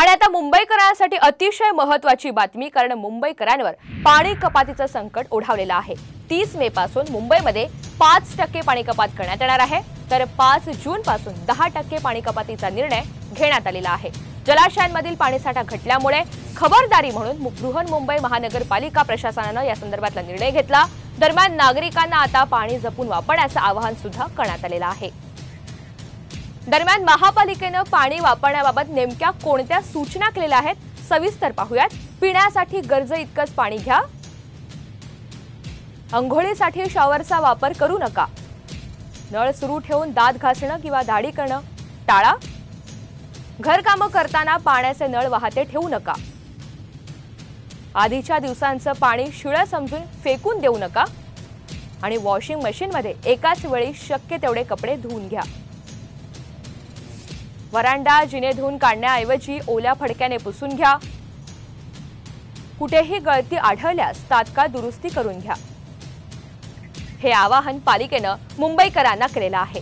आणि आता मुंबईकरांसाठी अतिशय महत्त्वाची बातमी, कारण मुंबईकरांवर पाणी कपातीचं संकट ओढावलेलं आहे। 30 मे पासून मुंबईमध्ये 5% पाणी कपात करण्यात येणार आहे, तर 5 जून पासून 10% पाणी कपातीचा निर्णय घेण्यात आलेला आहे। जलाशयांमधील पाणीसाठा घटल्यामुळे खबरदारी म्हणून बृहन्मुंबई महानगरपालिका प्रशासनाने या संदर्भातला निर्णय घेतला। दरम्यान नागरिकांना आता पाणी जपून वापरण्याचं आवाहन सुद्धा करण्यात आलेलं आहे। दरम्यान महापालिकेने पाणी वापरण्याबाबत नेमक्या कोणत्या सूचना केलेल्या आहेत, सविस्तर पाहूयात। पिण्यासाठी गरजे इतकंच पाणी घ्या, अंघोळीसाठी शॉवरचा वापर करू नका, नळ सुरू ठेवून दात घासणं किंवा दाढी करणं टाळा, घरकामं करताना पाण्याचे नळ वाहते ठेवू नका, आधीच्या दिवसांचं पाणी शिळं समजून फेकून देऊ नका आणि वॉशिंग मशीनमध्ये एकाच वेळी शक्य तेवढे कपडे धुवून घ्या। वरांडा जिने धुवून काढण्याऐवजी ओल्या फडक्याने पुसून घ्या। कुठेही गळती आढळल्यास तात्काळ दुरुस्ती करून घ्या। हे आवाहन पालिकेने मुंबईकरांना केलेलं आहे।